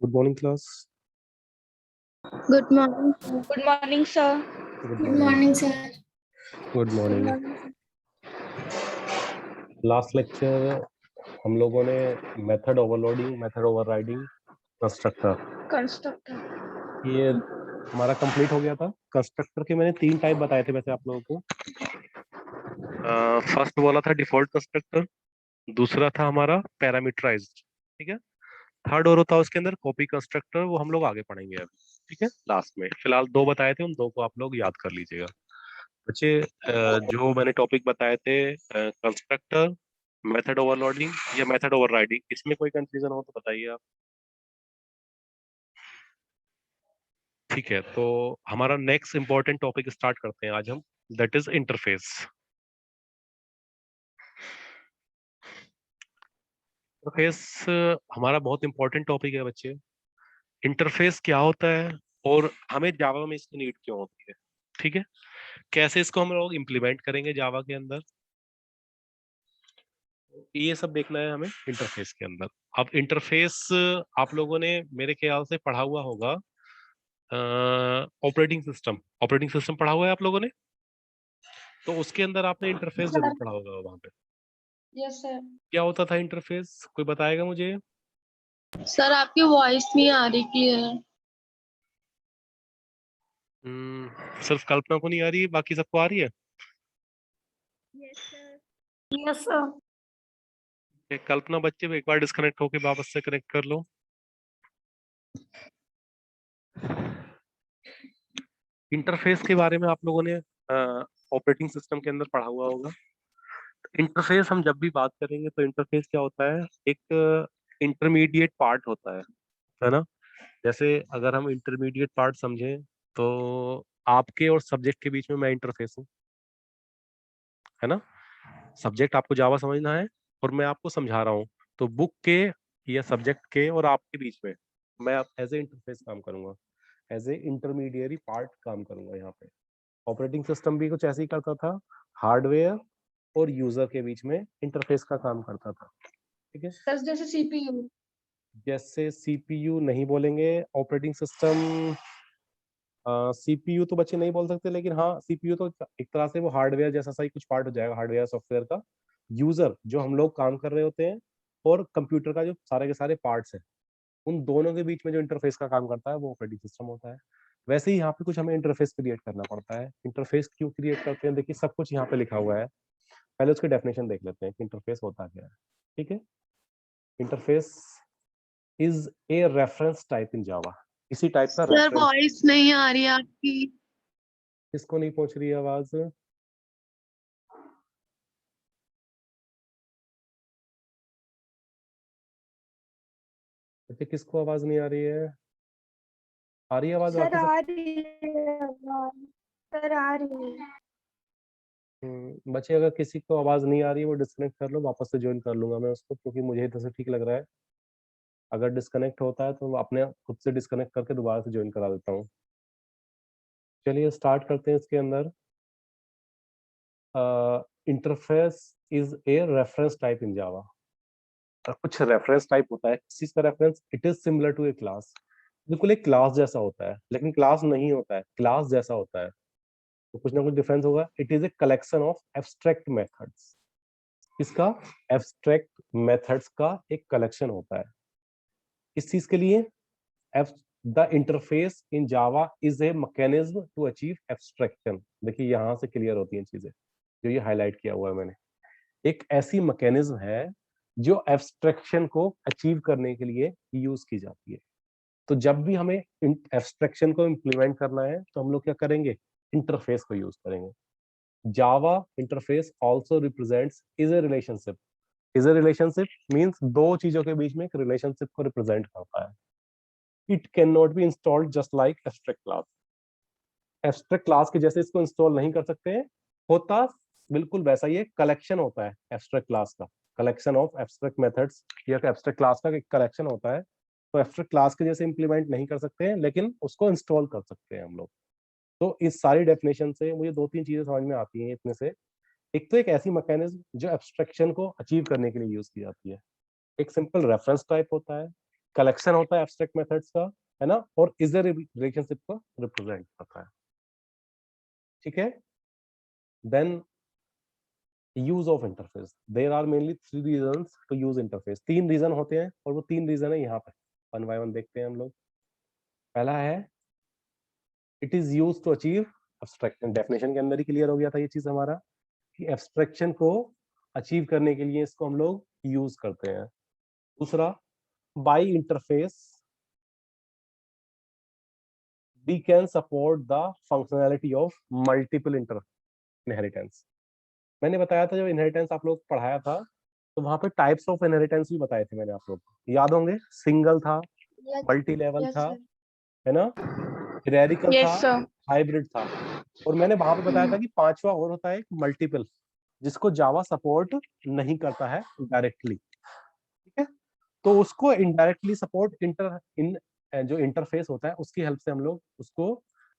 Good morning, class. Good morning, sir. Good morning, sir. Good Good morning, sir. Good morning. Last lecture हम लोगों ने method overloading, method overriding, constructor Constructor. ये हमारा complete हो गया था। कंस्ट्रक्टर के मैंने 3 टाइप बताए थे वैसे आप लोगों को। फर्स्ट वाला था डिफॉल्ट कंस्ट्रक्टर, दूसरा था हमारा पैरामीटराइज्ड, ठीक है। थर्ड और होता है उसके अंदर कॉपी कंस्ट्रक्टर, वो हम लोग आगे पढ़ेंगे अभी, ठीक है लास्ट में। फिलहाल 2 बताए थे, उन 2 को आप लोग याद कर लीजिएगा बच्चे। जो मैंने टॉपिक बताए थे कंस्ट्रक्टर, मेथड ओवरलोडिंग या मेथड ओवरराइडिंग, इसमें कोई कंफ्यूजन हो तो बताइए आप। ठीक है, तो हमारा नेक्स्ट इंपॉर्टेंट टॉपिक स्टार्ट करते हैं आज हम, दैट इज इंटरफेस। इंटरफेस हमारा बहुत इंपॉर्टेंट टॉपिक है बच्चे। इंटरफेस क्या होता है और हमें जावा में इसकी नीड क्यों होती है, ठीक है। कैसे इसको हम लोग इम्प्लीमेंट करेंगे जावा के अंदर, ये सब देखना है हमें इंटरफेस के अंदर। अब इंटरफेस आप लोगों ने मेरे ख्याल से पढ़ा हुआ होगा, ऑपरेटिंग सिस्टम पढ़ा हुआ है आप लोगों ने, तो उसके अंदर आपने इंटरफेस जरूर पढ़ा होगा वहां पे। Yes, sir. क्या होता था इंटरफेस, कोई बताएगा मुझे? सर आपकी वॉइस नहीं आ रही क्लियर। सिर्फ कल्पना को नहीं आ रही है, बाकी सबको आ रही है? Yes, sir. कल्पना बच्चे एक बार डिस्कनेक्ट होके वापस से कनेक्ट कर लो। इंटरफेस के बारे में आप लोगों ने ऑपरेटिंग सिस्टम के अंदर पढ़ा हुआ होगा। इंटरफेस हम जब भी बात करेंगे तो इंटरफेस क्या होता है, एक इंटरमीडिएट पार्ट होता है ना। जैसे अगर हम इंटरमीडिएट पार्ट समझें तो आपके और सब्जेक्ट के बीच में मैं इंटरफेस हूँ, है ना। सब्जेक्ट आपको जावा समझना है और मैं आपको समझा रहा हूँ, तो बुक के या सब्जेक्ट के और आपके बीच में मैं एज ए इंटरफेस काम करूंगा, एज ए इंटरमीडिएरी पार्ट काम करूंगा यहाँ पे। ऑपरेटिंग सिस्टम भी कुछ ऐसे ही करता था, हार्डवेयर और यूजर के बीच में इंटरफेस का काम करता था, ठीक है। Sir, जैसे CPU. जैसे सीपीयू नहीं बोलेंगे, ऑपरेटिंग सिस्टम सीपीयू तो बच्चे नहीं बोल सकते, लेकिन हाँ सीपीयू तो एक तरह से वो हार्डवेयर जैसा सा ही कुछ पार्ट हो जाएगा, हार्डवेयर सॉफ्टवेयर का। यूजर जो हम लोग काम कर रहे होते हैं और कंप्यूटर का जो सारे के सारे पार्ट्स हैं, उन दोनों के बीच में जो इंटरफेस का काम करता है वो ऑपरेटिंग सिस्टम होता है। वैसे ही यहाँ पे कुछ हमें इंटरफेस क्रिएट करना पड़ता है। इंटरफेस क्यों क्रिएट करते हैं, देखिए सब कुछ यहाँ पे लिखा हुआ है। पहले उसकी डेफिनेशन देख लेते हैं कि इंटरफेस होता क्या है, ठीक है। Interface is a reference type in Java, इसी टाइप का सर रेफरेंस। वॉइस नहीं आ रही आपकी। किसको नहीं पहुंच रही है आवाज? अच्छा, किसको आवाज नहीं आ रही है? आ रही है आवाज Sir, बाकी सब? आ रही है आवाज. Sir, आ रही है. बच्चे अगर किसी को आवाज नहीं आ रही है वो डिस्कनेक्ट कर लो, वापस से ज्वाइन कर लूंगा मैं उसको, क्योंकि मुझे इधर से ठीक लग रहा है। अगर डिस्कनेक्ट होता है तो मैं अपने खुद से डिस्कनेक्ट करके दोबारा से ज्वाइन करा देता हूँ। चलिए स्टार्ट करते हैं इसके अंदर। Interface is a reference type in Java. कुछ रेफरेंस टाइप होता है, किस चीज का reference? It is similar to a class. बिल्कुल एक क्लास जैसा होता है, लेकिन क्लास नहीं होता है, क्लास जैसा होता है, तो कुछ ना कुछ डिफरेंस होगा। It is a collection of abstract methods. इसका एब्स्ट्रैक्ट मेथड्स का एक कलेक्शन होता है। इस चीज के लिए the interface in Java is a mechanism to achieve abstraction. देखिए यहां से क्लियर होती हैं चीजें, जो ये हाईलाइट किया हुआ है मैंने। एक ऐसी मैकेनिज्म है जो एब्स्ट्रैक्शन को अचीव करने के लिए यूज की जाती है। तो जब भी हमें एब्स्ट्रैक्शन को इम्प्लीमेंट करना है तो हम लोग क्या करेंगे? इंटरफेस को यूज करेंगे। Java interface also represents is a relationship. Is a relationship means दो चीजों के बीच में एक रिलेशनशिप को रिप्रेजेंट करता है। It can not be installed just like abstract class. Abstract class के जैसे इसको इंस्टॉल नहीं कर सकते हैं। होता बिल्कुल वैसा ही एक कलेक्शन होता है एब्स्ट्रैक्ट क्लास का, कलेक्शन ऑफ एब्स्ट्रैक्ट मेथड्स या एब्स्ट्रैक्ट क्लास का एक कलेक्शन होता है। तो एब्स्ट्रैक्ट क्लास के जैसे इंप्लीमेंट नहीं कर सकते हैं, लेकिन उसको इंस्टॉल कर सकते हैं हम लोग। तो इस सारी डेफिनेशन से मुझे 2-3 चीजें समझ में आती हैं इतने से। एक तो एक ऐसी मैकेनिज्म जो एब्स्ट्रैक्शन को अचीव करने के लिए यूज की जाती है। एक सिंपल रेफरेंस टाइप होता है, कलेक्शन होता है एब्स्ट्रैक्ट मेथड्स का, है ना, और इज द रिलेशनशिप को रिप्रेजेंट करता है। ठीक है, then use of interface, there are mainly 3 reasons to use interface. 3 reason होते हैं और वो 3 रीजन है यहाँ पे, वन बाय वन देखते हैं हम लोग। पहला है it is use to achieve abstraction, definition के अंदर ही क्लियर हो गया था ये चीज हमारा कि एब्स्ट्रैक्शन को अचीव करने के लिए इसको हम लोग यूज करते हैं। दूसरा, by interface we can support the functionality of multiple inheritance। मैंने बताया था जब इनहेरिटेंस आप लोग पढ़ाया था तो वहां पे टाइप्स ऑफ इनहेरिटेंस भी बताए थे मैंने आप लोग को, याद होंगे? सिंगल था, मल्टी लेवल yes था, sir, है ना, हिरारिकल था, यस सर। हाइब्रिड था, और मैंने वहां पे बताया था कि पांचवा और होता है मल्टीपल, जिसको जावा सपोर्ट नहीं करता है डायरेक्टली। ठीक है, तो उसको इनडायरेक्टली सपोर्ट जो इंटरफेस होता है उसकी हेल्प से हम लोग उसको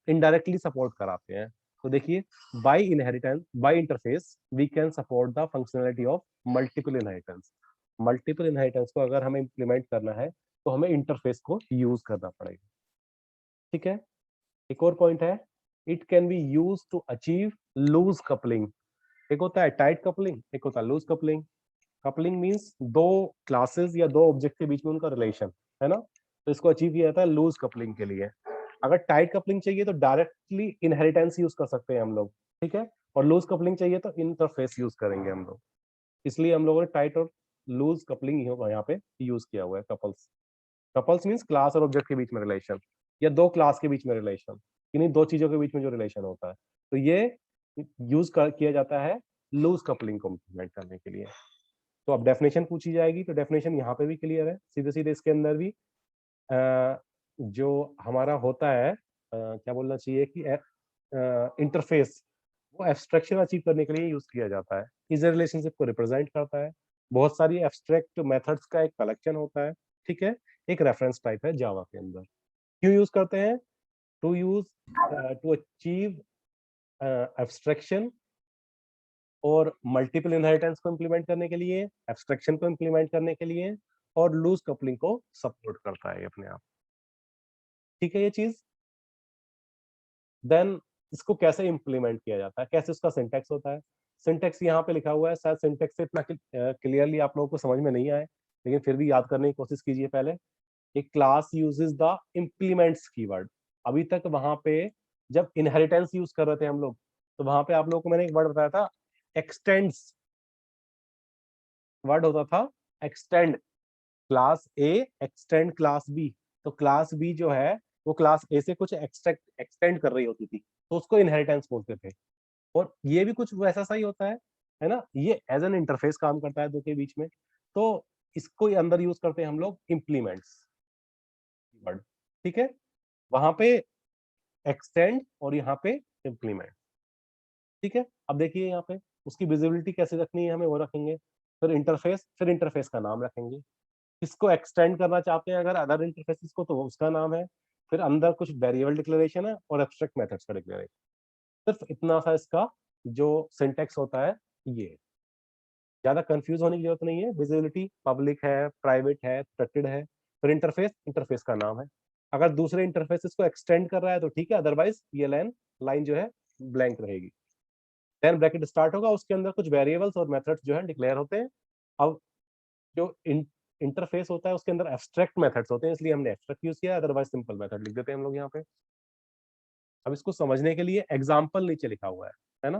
इनडायरेक्टली सपोर्ट कराते हैं। तो देखिए, by inheritance, by interface we can support the functionality of multiple inheritance. Multiple inheritance को अगर हमें इंप्लीमेंट करना है तो हमें इंटरफेस को यूज करना पड़ेगा। ठीक है, एक और पॉइंट है, it can be use to achieve loose coupling. एक होता है टाइट कपलिंग, एक होता है लूज कपलिंग। कपलिंग मींस दो क्लासेस या दो ऑब्जेक्ट के बीच में उनका रिलेशन, है ना, तो इसको अचीव किया जाता है लूज कपलिंग के लिए। अगर टाइट कपलिंग चाहिए तो डायरेक्टली इनहेरिटेंस यूज कर सकते हैं हम लोग। ठीक है, और लूज कपलिंग चाहिए तो इंटरफेस यूज करेंगे हम लोग। इसलिए हम लोगों ने टाइट और लूज कपलिंग यहाँ पे यूज किया हुआ है। कपल्स, कपल्स मींस क्लास और ऑब्जेक्ट के बीच में रिलेशन, या दो क्लास के बीच में रिलेशन, इन्हीं दो चीजों के बीच में जो रिलेशन होता है, तो ये किया जाता है लूज कपलिंग को इम्प्लीमेंट करने के लिए। तो अब डेफिनेशन पूछी जाएगी तो डेफिनेशन यहाँ पे भी क्लियर है, सीधे सीधे इसके अंदर भी जो हमारा होता है क्या बोलना चाहिए कि इंटरफेस वो एब्स्ट्रैक्शन अचीव करने के लिए यूज किया जाता है। इस रिलेशनशिप को रिप्रेजेंट करता है, बहुत सारी एब्स्ट्रैक्ट मेथड्स का एक कलेक्शन होता है। ठीक है, एक रेफरेंस टाइप है जावा के अंदर। क्यों यूज करते हैं? To use to achieve abstraction और मल्टीपल इनहेरिटेंस को इम्प्लीमेंट करने के लिए, एब्स्ट्रैक्शन को इम्प्लीमेंट करने के लिए, और लूज कपलिंग को सपोर्ट करता है अपने आप। ठीक है ये चीज। देन इसको कैसे इम्प्लीमेंट किया जाता है, कैसे उसका सिंटेक्स होता है? सिंटेक्स यहाँ पे लिखा हुआ है, शायद सिंटेक्स से इतना क्लियरली आप लोगों को समझ में नहीं आए, लेकिन फिर भी याद करने की कोशिश कीजिए पहले। एक class uses the implements keyword. अभी तक वहां पे जब इनहेरिटेंस यूज कर रहे थे हम लोग, तो वहां पे आप लोगों को मैंने एक वर्ड बताया था, एक्सटेंड्स। वर्ड होता था extend, class A extend class B. तो क्लास बी जो है वो क्लास ए से कुछ एक्सटेंड कर रही होती थी, तो उसको इनहेरिटेंस बोलते थे। और ये भी कुछ वैसा सा ही होता है ना, ये एज एन इंटरफेस काम करता है दो के बीच में। तो इसको अंदर यूज करते हैं हम लोग इम्प्लीमेंट्स वर्ड। ठीक है, वहां पे एक्सटेंड और यहाँ पे इम्प्लीमेंट। ठीक है, अब देखिए यहाँ पे उसकी विजिबिलिटी कैसे रखनी है हमें, वो रखेंगे। फिर इंटरफेस का नाम रखेंगे, इसको एक्सटेंड करना चाहते हैं अगर अदर इंटरफेसेस को, तो वो उसका नाम है। फिर अंदर कुछ वेरिएबल डिक्लेरेशन है और एब्स्ट्रैक्ट मेथड्स का डिक्लेरेशन। सिर्फ इतना सा इसका जो सिंटेक्स होता है ये। ज्यादा कंफ्यूज होने की जरूरत नहीं है। विजिबिलिटी पब्लिक है, प्राइवेट है, प्रोटेक्टेड है। फिर इंटरफेस का नाम है। अगर दूसरे इंटरफेसेस को एक्सटेंड कर रहा है तो ठीक है, अदरवाइज ये लाइन जो है ब्लैंक रहेगी। देन ब्रैकेट स्टार्ट होगा, उसके अंदर कुछ वेरिएबल्स और मेथड्स जो है डिक्लेयर होते हैं। अब जो इंटरफेस होता है उसके अंदर एब्स्ट्रैक्ट मेथड्स होते हैं, इसलिए हमने एब्स्ट्रैक्ट यूज किया, अदरवाइज सिंपल मेथड लिख देते हैं हम लोग यहाँ पे। अब इसको समझने के लिए एग्जाम्पल नीचे लिखा हुआ है ना,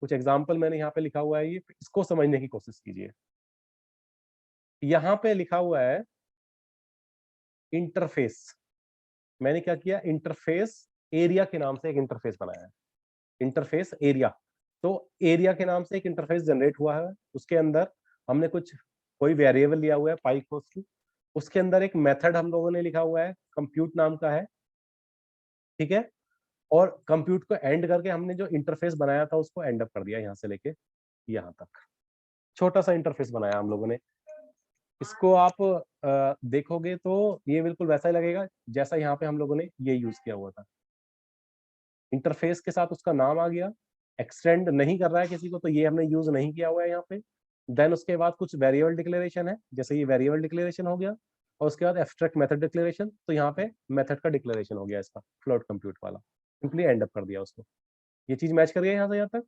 कुछ एग्जाम्पल मैंने यहाँ पे लिखा हुआ है, ये इसको समझने की कोशिश कीजिए। यहाँ पे लिखा हुआ है इंटरफेस। मैंने क्या किया, इंटरफेस एरिया के नाम से एक इंटरफेस बनाया है, इंटरफेस एरिया। तो एरिया के नाम से एक इंटरफेस जनरेट हुआ है, उसके अंदर हमने कुछ कोई वेरिएबल लिया हुआ है पाई की, उसके अंदर एक मेथड हम लोगों ने लिखा हुआ है कंप्यूट नाम का है। ठीक है, और कंप्यूट को एंड करके हमने जो इंटरफेस बनाया था उसको एंड अप कर दिया यहाँ से लेके यहाँ तक। छोटा सा इंटरफेस बनाया हम लोगों ने। इसको आप देखोगे तो ये बिल्कुल वैसा ही लगेगा जैसा यहाँ पे हम लोगों ने ये यूज किया हुआ था। इंटरफेस के साथ उसका नाम आ गया, एक्सटेंड नहीं कर रहा है किसी को, तो ये हमने यूज नहीं किया हुआ है यहाँ पे। देन उसके बाद कुछ वेरिएबल डिक्लेरेशन है, जैसे ये वेरिएबल डिक्लेरेशन हो गया। और उसके बाद एब्स्ट्रैक्ट मेथड डिक्लेरेशन, तो यहाँ पे मेथड का डिक्लेरेशन हो गया इसका फ्लोट कंप्यूट वाला, सिंपली एंड अप कर दिया उसको। ये चीज मैच कर गया यहाँ से यहाँ तक।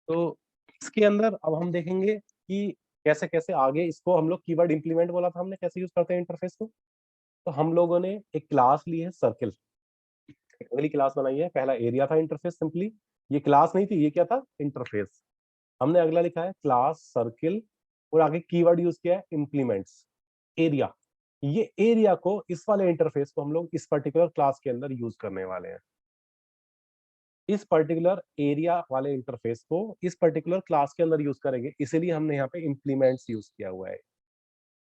तो इसके अंदर अब हम देखेंगे कि कैसे कैसे आगे इसको हम लोग कीवर्ड इंप्लीमेंट बोला था हमने, कैसे यूज करते हैं इंटरफेस को। तो हम लोगों ने एक क्लास ली है सर्किल, एक अगली क्लास बनाई है। पहला एरिया था इंटरफेस, सिंपली ये क्लास नहीं थी, ये क्या था, इंटरफेस। हमने अगला लिखा है क्लास सर्किल, और आगे कीवर्ड यूज किया है इम्प्लीमेंट्स एरिया। ये एरिया को, इस वाले इंटरफेस को हम लोग इस पर्टिकुलर क्लास के अंदर यूज करने वाले हैं। इस पर्टिकुलर एरिया वाले इंटरफेस को इस पर्टिकुलर क्लास के अंदर यूज करेंगे, इसीलिए हमने यहाँ पे इम्प्लीमेंट्स यूज किया हुआ है।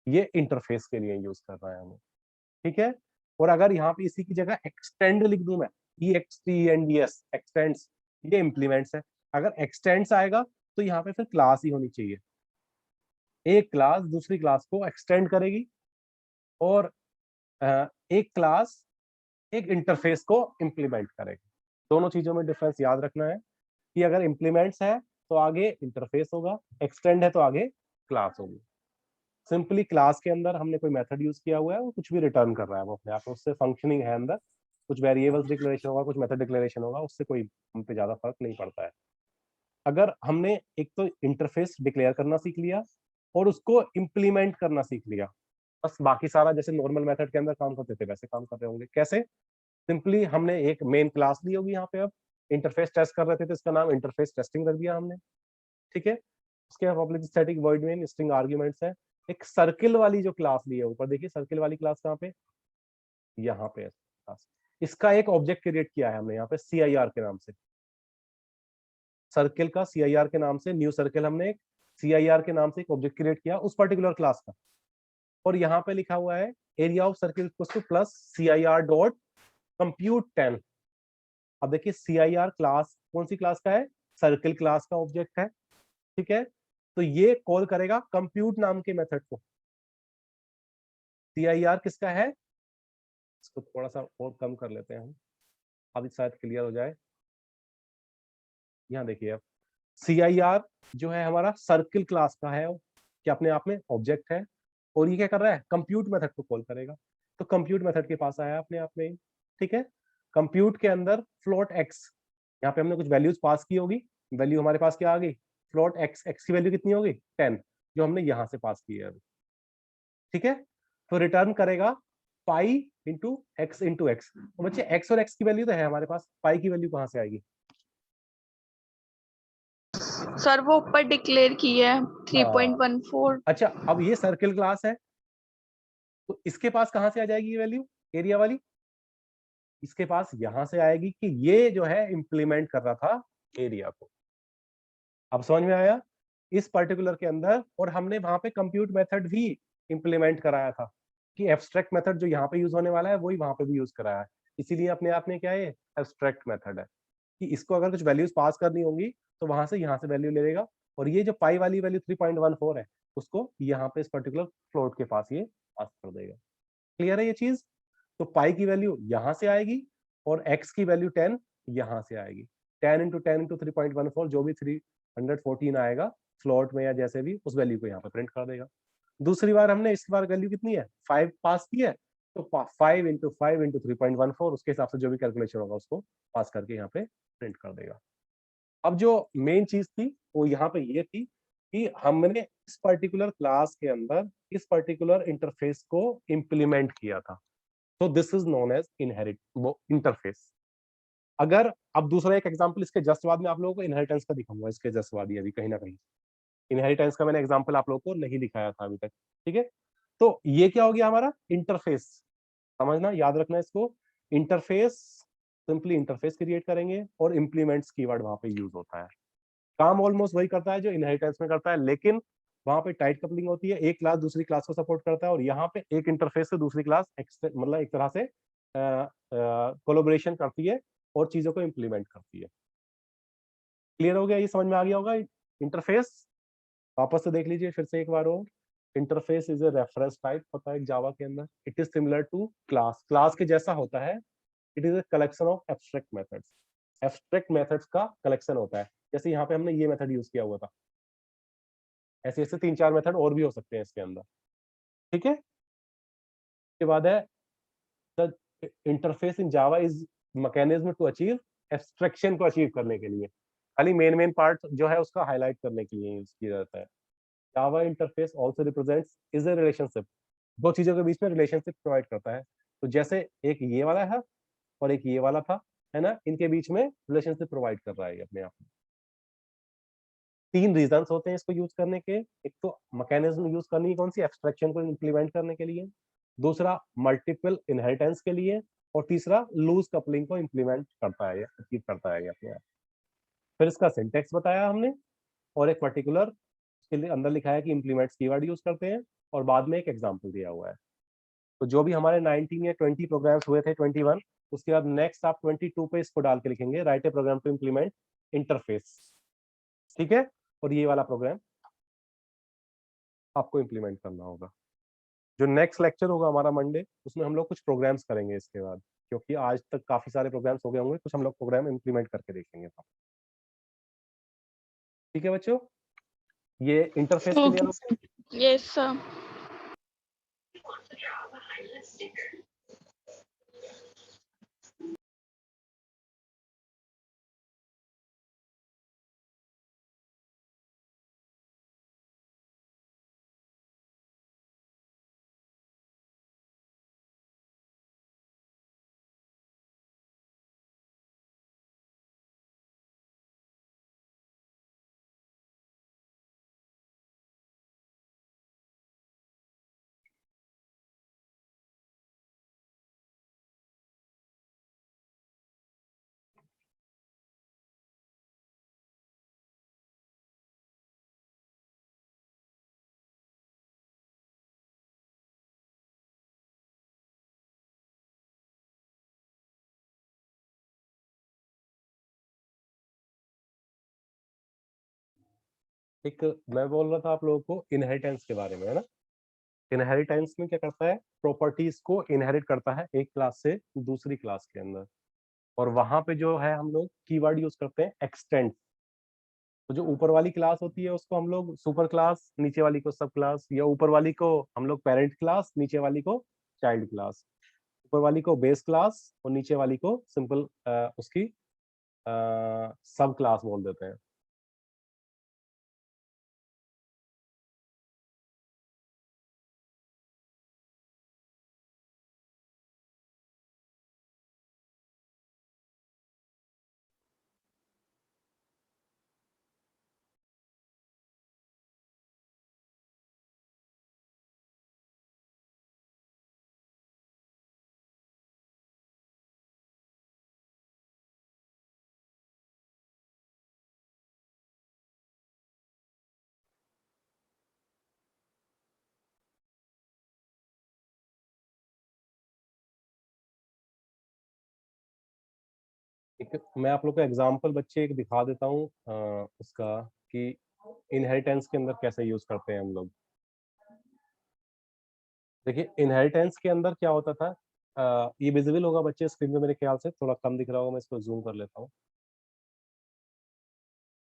ये इंटरफेस के लिए यूज कर रहा है हमें, ठीक है। और अगर यहाँ पे इसी की जगह एक्सटेंड लिख दूं मैं, EXTENDS एक्सटेंड्स, ये इम्प्लीमेंट्स है। अगर एक्सटेंड्स आएगा तो यहाँ पे फिर क्लास ही होनी चाहिए। एक क्लास दूसरी क्लास को एक्सटेंड करेगी, और एक क्लास एक इंटरफेस को इंप्लीमेंट करेगी। दोनों चीजों में डिफरेंस याद रखना है कि अगर इंप्लीमेंट्स है तो आगे इंटरफेस होगा, एक्सटेंड है तो आगे क्लास होगी। सिंपली क्लास के अंदर हमने कोई मेथड यूज किया हुआ है, वो कुछ भी रिटर्न कर रहा है, वो अपने आप उससे फंक्शनिंग है अंदर। कुछ वेरिएबल्स डिक्लेरेशन होगा, कुछ मेथड डिक्लेरेशन होगा, उससे कोई हम पे ज्यादा फर्क नहीं पड़ता है। अगर हमने एक तो इंटरफेस डिक्लेयर करना सीख लिया और उसको इम्प्लीमेंट करना सीख लिया, बस बाकी सारा जैसे नॉर्मल मेथड के अंदर काम करते थे वैसे काम कर रहे होंगे। कैसे? सिंपली हमने एक मेन क्लास ली होगी यहाँ पे, अब इंटरफेस टेस्ट कर रहे थे तो इसका नाम इंटरफेस टेस्टिंग रख दिया हमने, ठीक है। उसके बाद public static void main string arguments है। एक सर्किल वाली जो क्लास ली है ऊपर, देखिए सर्किल वाली क्लास कहाँ पे, यहाँ पे है क्लास। इसका एक ऑब्जेक्ट क्रिएट किया है हमने यहाँ पे CIR के नाम से। सर्किल का CIR के नाम से, न्यू सर्किल, हमने एक CIR के नाम से एक ऑब्जेक्ट क्रिएट किया उस पर्टिकुलर क्लास का। और यहाँ पे लिखा हुआ है area of circle plus CIR dot compute 10। अब देखिए CIR क्लास कौन सी क्लास का है, सर्किल क्लास का ऑब्जेक्ट है, ठीक है। तो ये कॉल करेगा कंप्यूट नाम के मेथड को। CIR किसका है, इसको थोड़ा सा और कम कर लेते हैं हम, अभी शायद क्लियर हो जाए। यहाँ देखिए अब CIR जो है हमारा सर्किल क्लास का है, कि अपने आप में ऑब्जेक्ट है, और ये क्या कर रहा है, कंप्यूट मेथड को कॉल करेगा। तो कंप्यूट मेथड के पास आया अपने आप में ही, ठीक है। कंप्यूट के अंदर फ्लोट एक्स, यहाँ पे हमने कुछ वैल्यूज पास की होगी, वैल्यू हमारे पास क्या आ गई, फ्लोट एक्स, एक्स की वैल्यू कितनी होगी 10, जो हमने यहाँ से पास की है अभी, ठीक है। तो रिटर्न करेगा पाई इंटू एक्स। तो बच्चे एक्स और एक्स की वैल्यू तो है हमारे पास, पाई की वैल्यू कहाँ से आएगी? सर वो ऊपर डिक्लेयर किया है हाँ, 3.14। अच्छा अब ये सर्किल क्लास है, तो इसके पास कहां से आ जाएगी ये वैल्यू, एरिया वाली? इसके पास यहां से आएगी कि ये जो है इंप्लीमेंट कर रहा था एरिया को। अब समझ में आया? इस पर्टिकुलर के अंदर, और हमने वहां पे कंप्यूट मेथड भी इंप्लीमेंट कराया था, कि एब्स्ट्रैक्ट मेथड जो यहाँ पे यूज होने वाला है वही वहां पे भी यूज कराया है। इसीलिए अपने आप में क्या है, एब्स्ट्रैक्ट मेथड है, कि इसको अगर कुछ वैल्यूज पास करनी होंगी तो वहां से यहाँ से वैल्यू ले लेगा, और ये जो पाई वाली वैल्यू 3.14 है उसको यहाँ पे इस पर्टिकुलर फ्लोट के पास ये पास कर देगा। क्लियर है ये चीज? तो पाई की वैल्यू यहाँ से आएगी, और एक्स की वैल्यू 10 यहाँ से आएगी। 10 × 10 × 3.14 जो भी 314 आएगा फ्लोट में या जैसे भी, उस वैल्यू को यहाँ पे प्रिंट कर देगा। दूसरी बार हमने इस बार वैल्यू कितनी है, 5 पास की है, तो 5 × 5 × 3.14 उसके हिसाब से जो भी कैलकुलेशन होगा उसको पास करके यहाँ पे प्रिंट कर देगा। अब जो मेन चीज थी वो यहाँ पे ये थी कि हमने इस पर्टिकुलर क्लास के अंदर इस पर्टिकुलर इंटरफेस को इंप्लीमेंट किया था। तो this is known as inherit वो इंटरफेस। अगर अब दूसरा एक एग्जांपल इसके जस्ट बाद में आप लोगों को इनहेरिटेंस का दिखाऊंगा, इसके जस्ट बाद ही अभी कहीं ना कहीं इनहेरिटेंस का मैंने एग्जांपल आप लोगों को नहीं दिखाया था अभी तक, ठीक है। तो ये क्या हो गया हमारा इंटरफेस, समझना याद रखना इसको। इंटरफेस, सिंपली इंटरफेस क्रिएट करेंगे और इंप्लीमेंट्स कीवर्ड वहां पे यूज होता है। काम ऑलमोस्ट वही करता है जो इनहेरिटेंस में करता है, लेकिन वहां पे टाइट कपलिंग होती है, एक क्लास दूसरी क्लास को सपोर्ट करता है, और यहाँ पे एक इंटरफेस से दूसरी क्लास मतलब एक तरह से कोलैबोरेशन करती है और चीजों को इंप्लीमेंट करती है। क्लियर हो गया? ये समझ में आ गया होगा इंटरफेस वापस से देख लीजिए फिर से एक बार और। Interface is a reference type होता है जावा के अंदर। It is similar to class, class के जैसा होता है। It is a collection of abstract methods, abstract methods का कलेक्शन होता है। जैसे यहाँ पे हमने ये मेथड यूज किया हुआ था, ऐसे ऐसे 3-4 मेथड और भी हो सकते हैं इसके अंदर। ठीक है, उसके बाद है the interface in Java is mechanism to achieve abstraction को अचीव करने के लिए, खाली मेन मेन पार्ट जो है उसका हाईलाइट करने के लिए यूज किया जाता है। Java interface also represents is a relationship, दो चीजों के बीच में रिलेशनशिप प्रोवाइड करता है। तो जैसे एक ये वाला है और एक ये वाला था, है ना, इनके बीच में रिलेशनशिप प्रोवाइड कर रहा है अपने आप में। 3 रीजंस होते हैं इसको यूज करने के। एक तो मैकेनिज्म यूज करनी है कौन सी, एब्स्ट्रैक्शन को इंप्लीमेंट करने के लिए। दूसरा मल्टीपल इनहेरिटेंस के लिए। और तीसरा लूज कपलिंग को इंप्लीमेंट करता है, अचीव करता है अपने आप। फिर इसका सिंटेक्स बताया हमने, और एक पर्टिकुलर के लिए अंदर लिखा है कि इंप्लीमेंट्स कीवर्ड यूज करते हैं, और बाद में एक एग्जांपल दिया हुआ है। तो जो भी हमारे 19 या 20 प्रोग्राम्स हुए थे, 21, उसके बाद नेक्स्ट आप 22 पे इसको डाल के लिखेंगे, write a program to implement interface. ठीक है, और ये वाला प्रोग्राम आपको इंप्लीमेंट करना होगा। जो नेक्स्ट लेक्चर होगा हमारा मंडे, उसमें हम लोग कुछ प्रोग्राम्स करेंगे इसके बाद, क्योंकि आज तक काफी सारे प्रोग्राम्स हो गए होंगे, कुछ हम लोग प्रोग्राम इंप्लीमेंट करके देखेंगे। ठीक है बच्चों, ये इंटरफेस क्लियर हो गया? Yes sir. एक मैं बोल रहा था आप लोगों को इनहेरिटेंस के बारे में, है ना। इनहेरिटेंस में क्या करता है, प्रॉपर्टीज को इनहेरिट करता है एक क्लास से दूसरी क्लास के अंदर, और वहां पे जो है हम लोग कीवर्ड यूज करते हैं एक्सटेंड। तो जो ऊपर वाली क्लास होती है उसको हम लोग सुपर क्लास, नीचे वाली को सब क्लास, या ऊपर वाली को हम लोग पेरेंट क्लास, नीचे वाली को चाइल्ड क्लास, ऊपर वाली को बेस क्लास और नीचे वाली को सिंपल उसकी सब क्लास बोल देते हैं। एक मैं आप लोग को एग्जांपल बच्चे एक दिखा देता हूँ उसका, कि इनहेरिटेंस के अंदर कैसे यूज करते हैं हम लोग। देखिए इनहेरिटेंस के अंदर क्या होता था, ये विजिबल होगा बच्चे स्क्रीन पे, मेरे ख्याल से थोड़ा कम दिख रहा होगा, मैं इसको जूम कर लेता हूँ।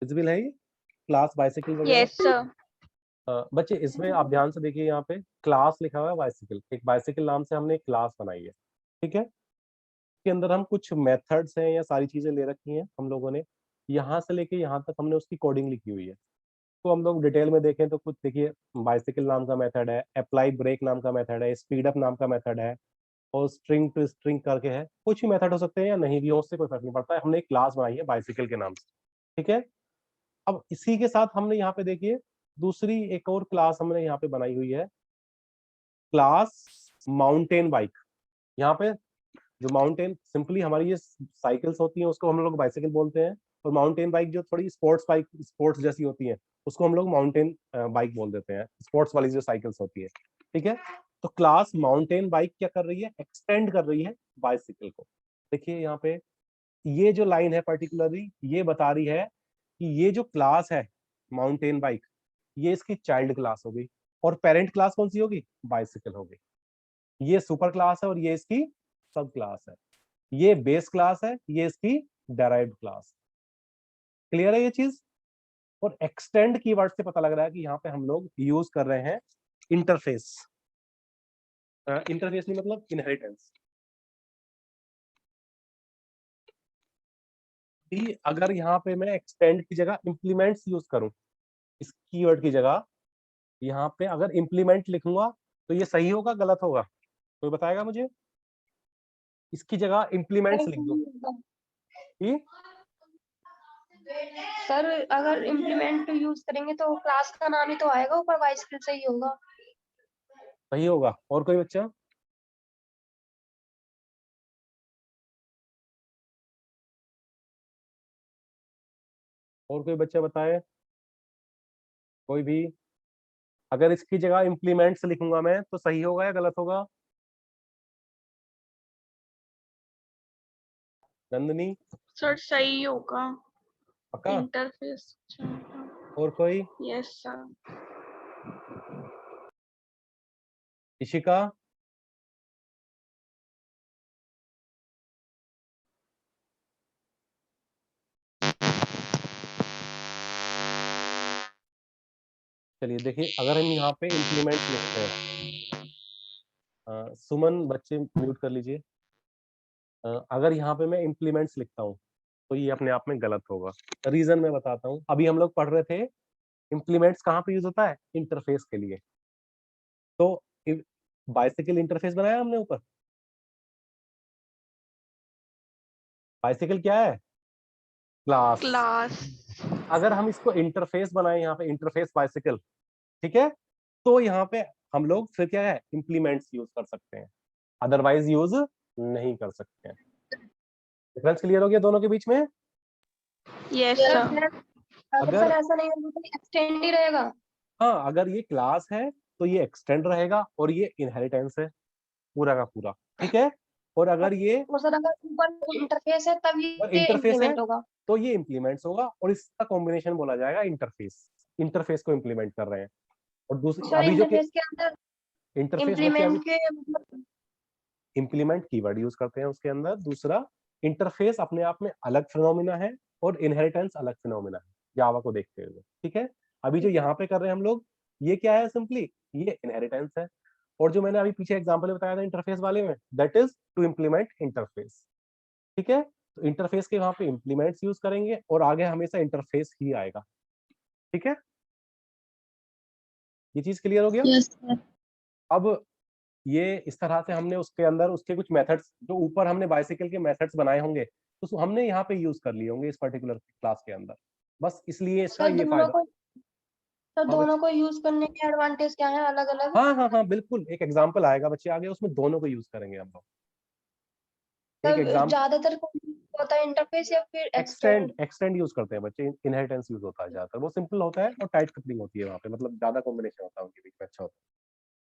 विजिबल है ये क्लास बाइसिकल वगैरह? Yes sir. बच्चे इसमें आप ध्यान से देखिए, यहाँ पे क्लास लिखा हुआ है बाइसिकल, एक बाइसिकल नाम से हमने एक क्लास बनाई है। ठीक है, के अंदर हम कुछ मेथड्स हैं या सारी चीजें ले रखी हैं हम लोगों ने, यहाँ से लेके यहाँ तक हमने उसकी कोडिंग लिखी हुई है। तो हम लोग डिटेल में देखें तो कुछ देखिए, बाइसिकल नाम का मेथड है, अप्लाई ब्रेक नाम का मेथड है, स्पीड अप नाम का मेथड है, और स्ट्रिंग टू स्ट्रिंग करके है। कुछ भी मेथड हो सकते हैं या नहीं भी हो, उससे कोई फर्क नहीं पड़ता है, हमने एक क्लास बनाई है बाइसिकल के नाम से। ठीक है, अब इसी के साथ हमने यहाँ पे देखिए दूसरी एक और क्लास हमने यहाँ पे बनाई हुई है, क्लास माउंटेन बाइक। यहाँ पे जो माउंटेन, सिंपली हमारी ये साइकिल्स होती हैं उसको हम लोग बाइसिकल बोलते हैं, और माउंटेन बाइक जो थोड़ी स्पोर्ट्स बाइक, स्पोर्ट्स जैसी होती है, उसको हम लोग माउंटेन बाइक बोल देते हैं, स्पोर्ट्स वाली जो साइकिल्स होती है। ठीक है, तो क्लास माउंटेन बाइक क्या कर रही है, एक्सटेंड कर रही है बाइसिकल को। देखिए यहाँ पे ये जो लाइन है पर्टिकुलरली ये बता रही है कि ये जो क्लास है माउंटेन बाइक, ये इसकी चाइल्ड क्लास होगी, और पेरेंट क्लास कौन सी होगी, बाइसिकल होगी। ये सुपर क्लास है और ये इसकी सब क्लास है। ये बेस क्लास है, ये इसकी डेराइव्ड क्लास। क्लियर है ये चीज। और एक्सटेंड कीवर्ड से पता लग रहा है कि यहाँ पे हम लोग यूज कर रहे हैं इंटरफेस। इंटरफेस नहीं मतलब इनहेरिटेंस। अगर यहाँ पे मैं एक्सटेंड की जगह इंप्लीमेंट्स यूज करूं, इस कीवर्ड की जगह यहाँ पे अगर इंप्लीमेंट लिखूंगा तो ये सही होगा गलत होगा, कोई बताएगा मुझे। इसकी जगह इंप्लीमेंट्स लिख दो कि सर अगर इम्प्लीमेंट यूज करेंगे तो क्लास का नाम ही तो आएगा ऊपर, बाइसिकल से ही होगा। सही होगा। और कोई बच्चा, और कोई बच्चा बताए, कोई भी। अगर इसकी जगह इंप्लीमेंट्स लिखूंगा मैं तो सही होगा या गलत होगा। नंदनी सर सही होगा। पक्का। इंटरफेस। और कोई, यस सर। इशिका। चलिए देखिए, अगर हम यहाँ पे इंप्लीमेंट्स लिखते हैं, सुमन बच्चे म्यूट कर लीजिए। अगर यहाँ पे मैं इंप्लीमेंट्स लिखता हूँ तो ये अपने आप में गलत होगा। रीजन मैं बताता हूँ। अभी हम लोग पढ़ रहे थे इंप्लीमेंट्स कहाँ पे यूज होता है, इंटरफेस के लिए। तो बाइसिकल इंटरफेस बनाया हमने ऊपर। बाइसिकल क्या है, क्लास। क्लास। अगर हम इसको इंटरफेस बनाए यहाँ पे, इंटरफेस बाइसिकल, ठीक है, तो यहाँ पे हम लोग फिर क्या है, इंप्लीमेंट्स यूज कर सकते हैं, अदरवाइज यूज नहीं कर सकते हैं। डिफरेंस क्लियर हो गया दोनों के बीच में। Yes sir sir. अगर सर ऐसा नहीं होगा तो एक्सटेंड ही रहेगा। हाँ, अगर ये क्लास है तो ये एक्सटेंड रहेगा और ये इनहेरिटेंस है पूरा का पूरा, ठीक है। और अगर ये और सर अगर ऊपर इंटरफेस है तब और ये इंटरफेस है इम्प्लीमेंट होगा। तो ये इंप्लीमेंट्स होगा, और इसका कॉम्बिनेशन बोला जाएगा इंटरफेस। इंटरफेस को इंप्लीमेंट कर रहे हैं। और दूसरी सर अभी जो इंटरफेस के अंदर इंटरफेस बच्चे अभी इम्प्लीमेंट के मतलब इंप्लीमेंट कीवर्ड यूज करते हैं उसके अंदर। दूसरा, इंटरफेस अपने आप में अलग फिनोमिना है और इनहेरिटेंस अलग फिनोमिना है जावा को देखते हुए, ठीक है। अभी जो यहाँ पे कर रहे हैं हम लोग, ये क्या है, सिंपली ये इनहेरिटेंस है। और जो मैंने अभी पीछे एग्जांपल में बताया था इंटरफेस वाले में, that is to implement interface, ठीक है। तो इंटरफेस के वहां पे इंप्लीमेंट्स यूज करेंगे और आगे हमेशा इंटरफेस ही आएगा, ठीक है। ये चीज क्लियर हो गया। Yes sir. अब ये इस तरह से हमने उसके अंदर उसके कुछ मेथड्स, जो ऊपर हमने बाइसिकल के मेथड्स बनाए होंगे, तो हमने यहाँ पे यूज कर लिए होंगे इस पर्टिकुलर क्लास के अंदर। बस इसलिए इसका सर ये फायदा। हाँ दोनों बच्चे, को यूज करने के एडवांटेज क्या है अलग अलग। हाँ हाँ हाँ बिल्कुल, एक एग्जाम्पल आएगा बच्चे आगे, उसमें दोनों को यूज करेंगे हम लोग। एक सर एग्जाम ज्यादातर कौन होता है, इंटरफेस या फिर एक्सटेंड एक्सटेंड। एक्सटेंड यूज करते हैं बच्चे। इनहेरिटेंस यूज होता है ज्यादातर, वो सिंपल होता है और टाइट कपलिंग होती है वहाँ पे, मतलब ज्यादा कॉम्बिनेशन होता है उनके बीच में, अच्छा होता है,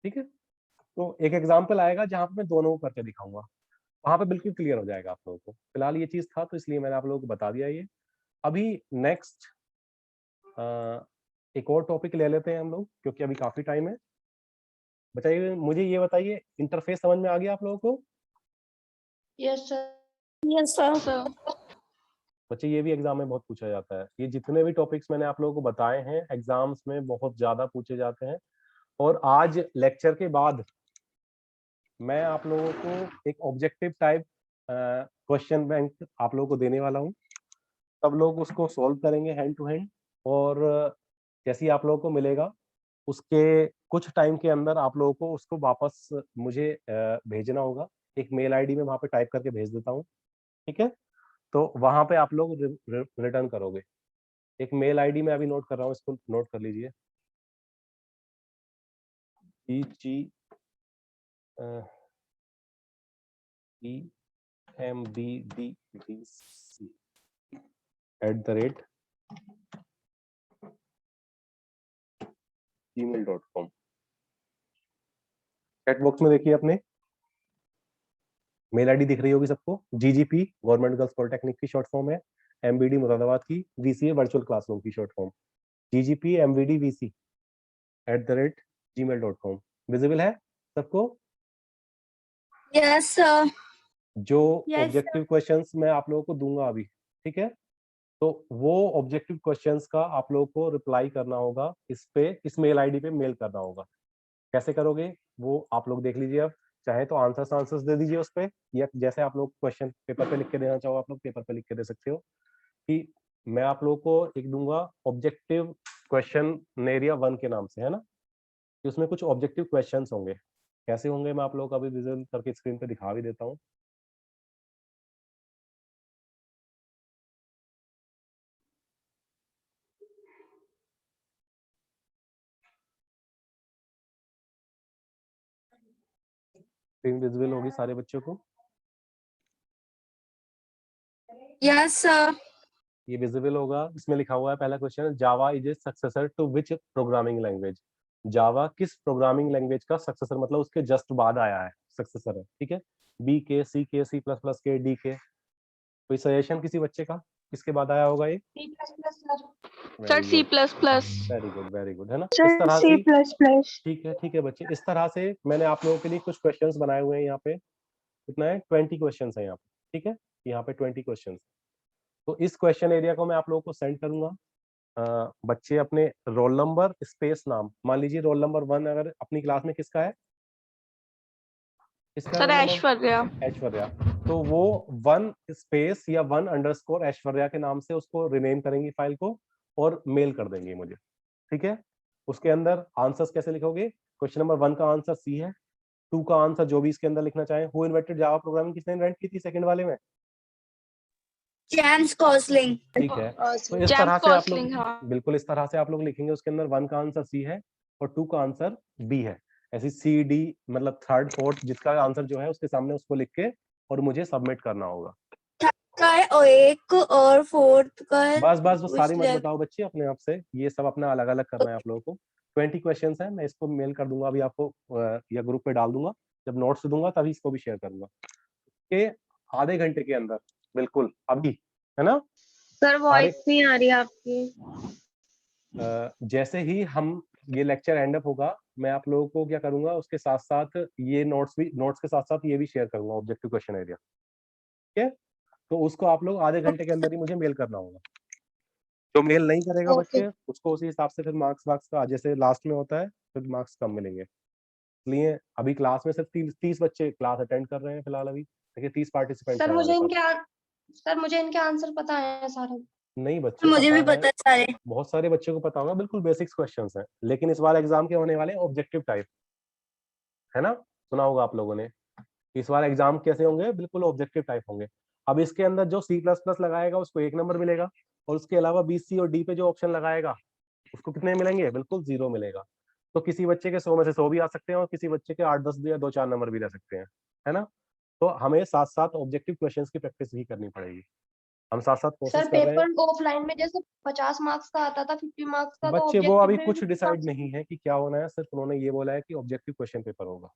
ठीक है। तो एक एग्जाम्पल आएगा जहाँ पे मैं दोनों को करके दिखाऊंगा, वहां पे बिल्कुल क्लियर हो जाएगा आप लोगों को। फिलहाल ये चीज था तो इसलिए मैंने आप लोगों को बता दिया ये। अभी नेक्स्ट एक और टॉपिक ले लेते हैं हम लोग, क्योंकि अभी काफी टाइम है। बताइए, मुझे ये बताइए, इंटरफेस समझ में आ गया आप लोगों को। Yes sir. Yes sir. बच्चे ये भी एग्जाम में बहुत पूछा जाता है, ये जितने भी टॉपिक्स मैंने आप लोगों को बताए हैं एग्जाम्स में बहुत ज्यादा पूछे जाते हैं। और आज लेक्चर के बाद मैं आप लोगों को एक ऑब्जेक्टिव टाइप क्वेश्चन बैंक आप लोगों को देने वाला हूँ। सब लोग उसको सॉल्व करेंगे हैंड टू हैंड, और जैसे ही आप लोगों को मिलेगा उसके कुछ टाइम के अंदर आप लोगों को उसको वापस मुझे भेजना होगा। एक मेल आईडी में वहां पे टाइप करके भेज देता हूँ, ठीक है। तो वहां पे आप लोग रिटर्न करोगे। एक मेल आईडी में अभी नोट कर रहा हूँ, इसको नोट कर लीजिए। EMBDC@gmail.com। चैट बॉक्स में देखिए अपने मेल आईडी दिख रही होगी सबको। GGP गवर्नमेंट गर्ल्स पॉलिटेक्निक की शॉर्ट फॉर्म है, MBD मुरादाबाद की, VCA वर्चुअल क्लासरूम की short form. GGP MBD VC @gmail.com। Visible है सबको? Yes sir. जो Yes, ऑब्जेक्टिव क्वेश्चंस मैं आप लोगों को दूंगा अभी, ठीक है, तो वो ऑब्जेक्टिव क्वेश्चंस का आप लोगों को रिप्लाई करना होगा, इस मेल आईडी पे मेल करना होगा। कैसे करोगे वो आप लोग देख लीजिए। अब चाहे तो आंसर्स दे दीजिए उस पे, या जैसे आप लोग क्वेश्चन पेपर पे लिख के देना चाहो आप लोग पेपर पे लिख के दे सकते हो। कि मैं आप लोगों को एक दूंगा ऑब्जेक्टिव क्वेश्चन एरिया 1 के नाम से, है ना, कि उसमें कुछ ऑब्जेक्टिव क्वेश्चंस होंगे। कैसे होंगे मैं आप लोगों को अभी विजुअल करके स्क्रीन पे दिखा भी देता हूँ। स्क्रीन विजुअल होगी सारे बच्चों को? Yes sir. ये विजिबल होगा। इसमें लिखा हुआ है पहला question, Java is a successor to which programming language. Java किस प्रोग्रामिंग लैंग्वेज का सक्सेसर, मतलब उसके जस्ट बाद आया है, सक्सेसर है, ठीक है। बी के, सी के, सी प्लस प्लस के, डी के। कोई सजेशन किसी बच्चे का किसके बाद आया होगा ये? Sir very C good, plus plus. Very good, है ना। इस सर तरह सी से प्लस प्लस। ठीक है बच्चे, इस तरह से मैंने आप लोगों के लिए कुछ क्वेश्चंस बनाए हुए हैं यहाँ पे। कितना है? 20 क्वेश्चंस है यहाँ पे, ठीक है, यहाँ पे 20 क्वेश्चंस। तो इस क्वेश्चन एरिया को मैं आप लोगों को सेंड करूंगा। बच्चे अपने रोल नंबर स्पेस नाम, मान लीजिए रोल नंबर 1 अगर अपनी क्लास में किसका है, किसका sir roll number? Aishwarya. Aishwarya. तो वो 1 स्पेस या 1 अंडरस्कोर ऐश्वर्या के नाम से उसको रिनेम करेंगी फाइल को, और मेल कर देंगे मुझे, ठीक है। उसके अंदर आंसर्स कैसे लिखोगे? क्वेश्चन नंबर 1 का आंसर सी है, 2 का आंसर जो भी इसके अंदर लिखना चाहे। हु इन्वेंटेड जावा प्रोग्रामिंग, किसने इन्वेंट की थी सेकंड वाले में? जेम्स कॉसलिंग। ठीक है। तो इस तरह जेम्स से आप लोग, कॉस्लिंग, हाँ। बिल्कुल इस तरह से आप लोग लिखेंगे। उसके अंदर 1 का आंसर सी है और 2 का आंसर बी है। ऐसी सी डी, मतलब थर्ड फोर्थ जिसका आंसर जो है उसके सामने उसको लिख के और मुझे सबमिट करना होगा। का है और एक और फोर्थ का है। बस सारी मत उस बताओ बच्चे अपने आप से, ये सब अपना अलग अलग करना है आप लोगों को। 20 क्वेश्चन है, मैं इसको मेल कर दूंगा अभी आपको, या ग्रुप पे डाल दूंगा। जब नोट्स दूंगा तभी इसको भी शेयर करूंगा कि आधे घंटे के अंदर, बिल्कुल अभी, है ना। सर सारे वॉइस नहीं आ रही आपकी। जैसे ही हम ये लेक्चर एंड अप होगा, मैं आप लोगों को क्या करूंगा, उसके साथ साथ ये नोट्स के साथ साथ ये भी शेयर करूंगा, ऑब्जेक्टिव क्वेश्चन एरिया, ठीक है। तो उसको आप लोग आधे घंटे के अंदर ही मुझे मेल करना होगा। जो मेल नहीं करेगा ओके बच्चे, उसको उसी हिसाब से फिर मार्क्स वार्क्स का जैसे लास्ट में होता है, फिर मार्क्स कम मिलेंगे। इसलिए अभी क्लास में सिर्फ 30 बच्चे क्लास अटेंड कर रहे हैं फिलहाल। अभी देखिए 30 पार्टिसिपेंट्स सर हैं हमारे पास। सर मुझे इनके आंसर पता है सारे। नहीं बच्चे, मुझे पता भी है, पता है सारे। बहुत सारे बच्चों को पता होगा, बिल्कुल बेसिक्स क्वेश्चंस हैं। लेकिन इस बार एग्जाम के होने वाले ऑब्जेक्टिव टाइप, है ना, सुना होगा आप लोगों ने। इस बार एग्जाम कैसे होंगे? बिल्कुल ऑब्जेक्टिव टाइप होंगे। अब इसके अंदर जो सी प्लस प्लस लगाएगा उसको 1 नंबर मिलेगा, और उसके अलावा बी सी और डी पे जो ऑप्शन लगाएगा उसको कितने मिलेंगे? बिल्कुल 0 मिलेगा। तो किसी बच्चे के 100 में से 100 भी आ सकते हैं, और किसी बच्चे के 8-10 या 2-4 नंबर भी रह सकते हैं, है ना। तो हमें साथ साथ ऑब्जेक्टिव क्वेश्चंस की प्रैक्टिस भी करनी पड़ेगी। हम साथ साथ कोशिश सर कर रहे हैं। पेपर ऑफलाइन में जैसे 50 मार्क्स का आता था, 50 मार्क्स का, तो बच्चे वो ऑब्जेक्टिव अभी में भी कुछ 50 डिसाइड मार्क्स। नहीं है कि क्या होना है, सिर्फ उन्होंने ये बोला है कि ऑब्जेक्टिव क्वेश्चन पेपर होगा।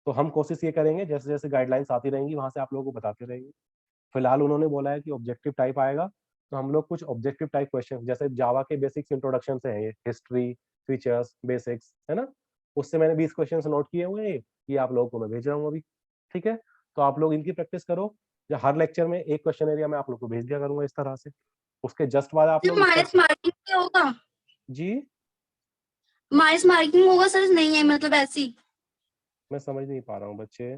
तो हम कोशिश ये करेंगे, जैसे जैसे गाइडलाइंस आती रहेंगी वहां से आप लोगों को बताते रहेंगे। फिलहाल उन्होंने बोला है कि ऑब्जेक्टिव टाइप आएगा, तो हम लोग कुछ ऑब्जेक्टिव टाइप क्वेश्चन, जैसे जावा के बेसिक्स इंट्रोडक्शन से है, ये हिस्ट्री, फीचर्स, बेसिक्स, है ना, उससे मैंने 20 क्वेश्चन नोट किए हुए हैं। ये आप लोगों को मैं भेज रहा हूँ अभी, ठीक है। तो आप लोग इनकी प्रैक्टिस करो, या हर लेक्चर में एक क्वेश्चन एरिया मैं आप लोग को भेज दिया करूंगा इस तरह से। उसके जस्ट बाद आप लोग इस पर, माइनस मार्किंग क्या होगा? जी माइनस मार्किंग होगा सर? नहीं है मतलब ऐसी। मैं समझ नहीं पा रहा हूँ बच्चे।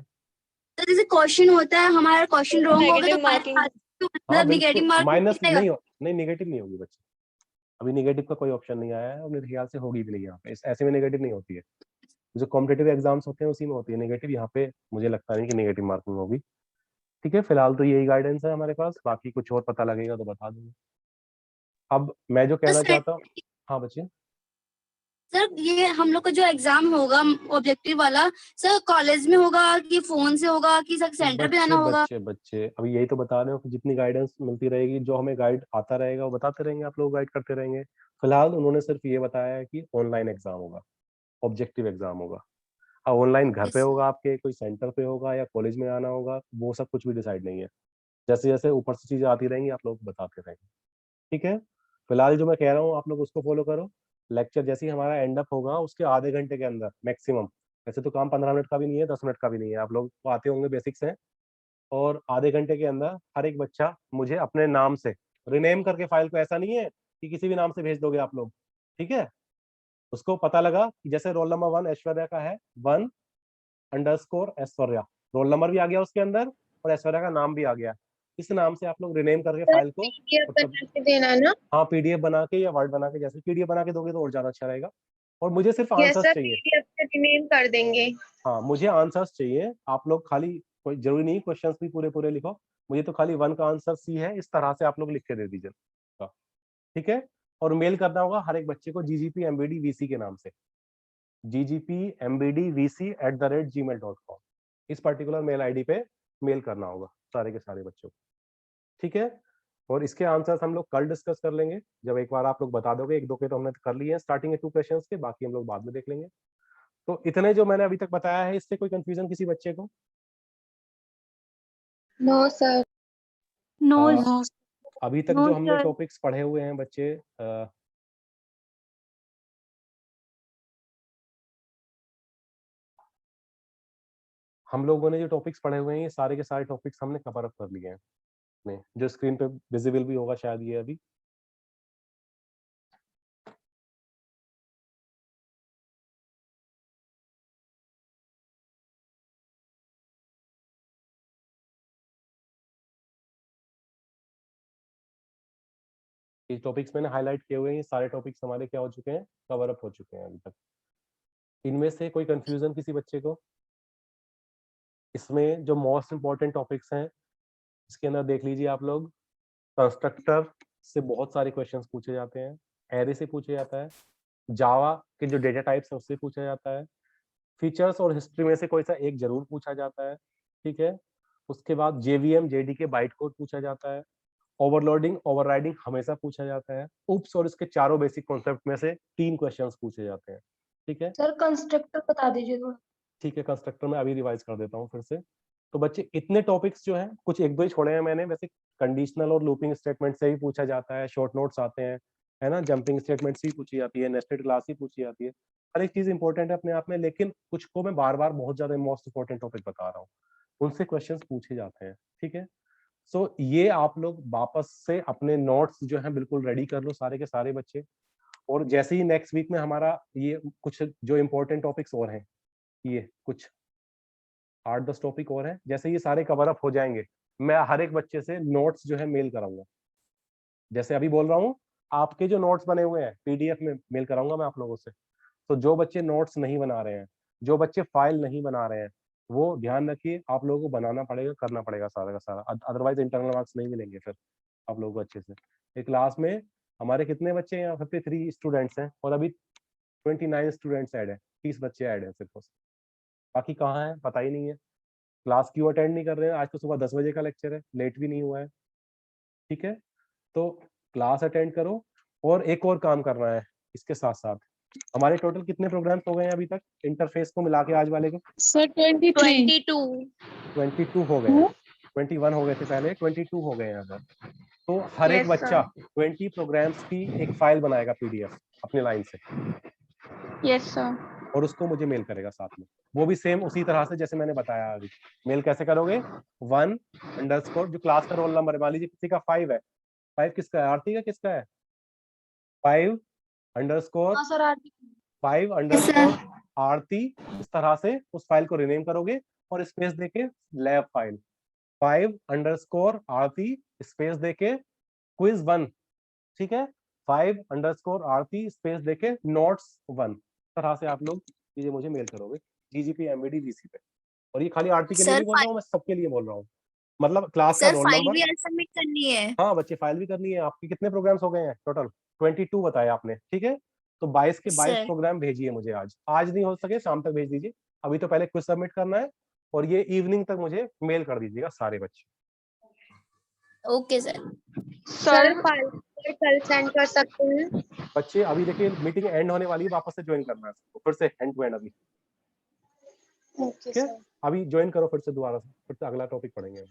तो जैसे क्वेश्चन होता है, हमारा क्वेश्चन रॉन्ग हो गया तो नेगेटिव माइनस मार्किंग। मार्किंग, हाँ मतलब बिल्कुल, निगेटिव मार्किंग माइनस मिलेगा। नहीं नहीं नेगेटिव नहीं होगी बच्चे। अभी नेगेटिव का कोई ऑप्शन नहीं आया है, और मेरे ख्याल से होगी भी नहीं यहाँ पे। ऐसे में नेगेटिव नहीं होती है। जो कॉम्पिटेटिव एग्जाम्स होते हैं उसी में होती है नेगेटिव। यहाँ पे मुझे लगता नहीं कि नेगेटिव मार्किंग होगी, ठीक है। फिलहाल तो यही गाइडेंस है हमारे पास, बाकी कुछ और पता लगेगा तो बता दूंगा। अब मैं जो तो कहना सर चाहता हूँ, हाँ बच्चे। सर ये हम लोग का जो एग्जाम होगा ऑब्जेक्टिव वाला, सर कॉलेज में होगा कि फोन से होगा कि सर सेंटर पे जाना बच्चे होगा? बच्चे बच्चे अभी यही तो बता रहे हो कि जितनी गाइडेंस मिलती रहेगी, जो हमें गाइड आता रहेगा वो बताते रहेंगे, आप लोग गाइड करते रहेंगे। फिलहाल उन्होंने सिर्फ ये बताया है कि ऑनलाइन एग्जाम होगा, ऑब्जेक्टिव एग्जाम होगा। अब ऑनलाइन घर पे Yes, sir. होगा, आपके कोई सेंटर पे होगा, या कॉलेज में आना होगा, वो सब कुछ भी डिसाइड नहीं है। जैसे जैसे ऊपर से चीजें आती रहेंगी आप लोग बताते रहेंगे, ठीक है। फिलहाल जो मैं कह रहा हूँ आप लोग उसको फॉलो करो। लेक्चर जैसे ही हमारा एंड अप होगा उसके आधे घंटे के अंदर मैक्सिमम, वैसे तो काम 15 मिनट का भी नहीं है, 10 मिनट का भी नहीं है, आप लोग को आते होंगे, बेसिक्स हैं, और आधे घंटे के अंदर हर एक बच्चा मुझे अपने नाम से रिनेम करके फाइल को, ऐसा नहीं है कि किसी भी नाम से भेज दोगे आप लोग, ठीक है। उसको पता लगा कि जैसे रोल नंबर 1 ऐश्वर्या का है, 1 ऐश्वर्या, रोल नंबर भी आ गया उसके अंदर और ऐश्वर्या का नाम भी आ गया, इस नाम से आप लोग रिनेम करके फाइल को PDF बना के देना ना। हाँ पीडीएफ बना के या वर्ड बना के, जैसे पीडीएफ बना के दोगे तो और ज्यादा अच्छा रहेगा। और मुझे सिर्फ यस आंसर्स सर, चाहिए, PDF से रिनेम कर देंगे। हाँ मुझे आंसर्स चाहिए, आप लोग खाली, कोई जरूरी नहीं क्वेश्चंस भी पूरे पूरे लिखो, मुझे तो खाली 1 का आंसर सी है, इस तरह से आप लोग लिख के दे दीजिए, ठीक है। और मेल करना होगा हर एक बच्चे को ggpmbdvc के नाम से, ggpmbdvc@gmail.com, इस पर्टिकुलर मेल आईडी पे मेल करना होगा सारे के सारे बच्चों को, ठीक है। और इसके आंसर्स हम लोग कल डिस्कस कर लेंगे, जब एक बार आप लोग बता दोगे, 1-2 के तो हमने कर लिए हैं स्टार्टिंग के 2 क्वेश्चंस के, बाकी हम लोग बाद में देख लेंगे। तो इतने जो मैंने अभी तक बताया है, इससे कोई कंफ्यूजन किसी बच्चे को? No sir. नो अभी तक नो जो हमने सर। टॉपिक्स पढ़े हुए हैं बच्चे, हम लोगों ने जो टॉपिक्स पढ़े हुए हैं, ये सारे के सारे टॉपिक्स हमने कवर अप कर लिए हैं, में जो स्क्रीन पे विजिबल भी होगा शायद ये अभी। ये टॉपिक्स मैंने हाईलाइट किए हुए हैं, ये सारे टॉपिक्स हमारे क्या हो चुके हैं, कवर अप हो चुके हैं अभी तक। इनमें से कोई कंफ्यूजन किसी बच्चे को? इसमें जो मोस्ट इंपॉर्टेंट टॉपिक्स हैं, इसके अंदर देख लीजिए आप लोग, कंस्ट्रक्टर से बहुत सारे क्वेश्चंस पूछे जाते हैं, एरे से पूछे जाता है, जावा के जो डेटा टाइप्स है उससे पूछा जाता है, फीचर्स और हिस्ट्री में से कोई सा एक जरूर पूछा जाता है, ठीक है। उसके बाद जेवीएम जेडीके बाइट कोड पूछा जाता है, ओवरलोडिंग ओवरराइडिंग हमेशा पूछा जाता है, उप्स और इसके चारों बेसिक कॉन्सेप्ट में से 3 क्वेश्चंस पूछे जाते हैं, ठीक है। सर कंस्ट्रक्टर बता दीजिए थोड़ा। ठीक है, कंस्ट्रक्टर में अभी रिवाइज कर देता हूँ फिर से। तो बच्चे इतने टॉपिक्स जो हैं, कुछ 1-2 ही छोड़े हैं मैंने, वैसे कंडीशनल और लूपिंग स्टेटमेंट से भी पूछा जाता है, शॉर्ट नोट्स आते हैं, है ना, जंपिंग स्टेटमेंट से भी पूछी जाती है, नेस्टेड क्लास ही पूछी जाती है, हर एक चीज इंपॉर्टेंट है अपने आप में, लेकिन कुछ को मैं बार बार बहुत ज्यादा मोस्ट इंपॉर्टेंट टॉपिक बता रहा हूँ, उनसे क्वेश्चंस पूछे जाते हैं, ठीक है। सो ये आप लोग वापस से अपने नोट्स जो है बिल्कुल रेडी कर लो सारे के सारे बच्चे, और जैसे ही नेक्स्ट वीक में हमारा ये कुछ जो इम्पोर्टेंट टॉपिक्स और हैं, ये कुछ 8-10 टॉपिक और हैं, जैसे ये सारे कवर अप हो जाएंगे, मैं हर एक बच्चे से नोट्स जो है मेल कराऊंगा, जैसे अभी बोल रहा हूँ, आपके जो नोट्स बने हुए हैं पीडीएफ में मेल कराऊंगा मैं आप लोगों से। तो जो बच्चे नोट्स नहीं बना रहे हैं, जो बच्चे फाइल नहीं बना रहे हैं, वो ध्यान रखिए, आप लोगों को बनाना पड़ेगा, करना पड़ेगा सारा का सारा, अदरवाइज इंटरनल मार्क्स नहीं मिलेंगे फिर आप लोगों को अच्छे से। एक क्लास में हमारे कितने बच्चे हैं यहाँ, 53 स्टूडेंट्स हैं, और अभी 29 स्टूडेंट्स ऐड है, 30 बच्चे ऐड हैं सिर्फ, बाकी कहाँ है पता ही नहीं है, क्लास क्यों अटेंड नहीं कर रहे हैं। आज तो सुबह 10 बजे का लेक्चर है, लेट भी नहीं हुआ है, ठीक है। तो क्लास अटेंड करो, और एक और काम करना है इसके साथ साथ, हमारे टोटल कितने प्रोग्राम्स हो गए हैं अभी तक इंटरफेस को मिला के आज वाले के? सर 22। 22 हो गए हैं, 21 हो गए थे पहले, 22 हो गए हैं अगर। तो हर एक Yes, बच्चा sir. 20 प्रोग्राम्स की एक फाइल बनाएगा पीडीएफ अपने लाइन से, यस सर। और उसको मुझे मेल करेगा साथ में, वो भी सेम उसी तरह से जैसे मैंने बताया अभी। मेल कैसे करोगे? 1_ जो क्लास का रोल नंबर है, मान लीजिए किसी का 5 है, 5 किसका है, आरती का किसका है, 5_ सर आरती। 5_ आरती, इस तरह से उस फाइल को रिनेम करोगे, और स्पेस देके लैब फाइल, 5_ आरती स्पेस देके क्विज 1, ठीक है, 5_ आरती स्पेस देके नोट्स 1, तरह से आप लोग चीजें मुझे मेल करोगे ggpmbdvc पे। और ये खाली आरती के लिए सर नहीं बोल रहा हूँ, मैं सबके लिए बोल रहा हूँ, मतलब क्लास का सर रोल फाइल नंबर। भी सबमिट करनी है। हाँ बच्चे, फाइल भी करनी है। आपके कितने प्रोग्राम्स हो गए हैं टोटल? 22 बताया आपने, ठीक है। तो 22 के 22 सर प्रोग्राम भेजिए मुझे, आज नहीं हो सके शाम तक भेज दीजिए, अभी तो पहले क्विज सबमिट करना है, और ये इवनिंग तक मुझे मेल कर दीजिएगा सारे बच्चे। Okay sir. सर फाइल कल सेंड कर सकते हैं? बच्चे अभी देखिए मीटिंग एंड होने वाली है, वापस से ज्वाइन करना है सबको, फिर से एंड टू एंड अभी, ओके ठीक है। सर। अभी ज्वाइन करो फिर से दोबारा से, फिर से अगला टॉपिक पढ़ेंगे हम।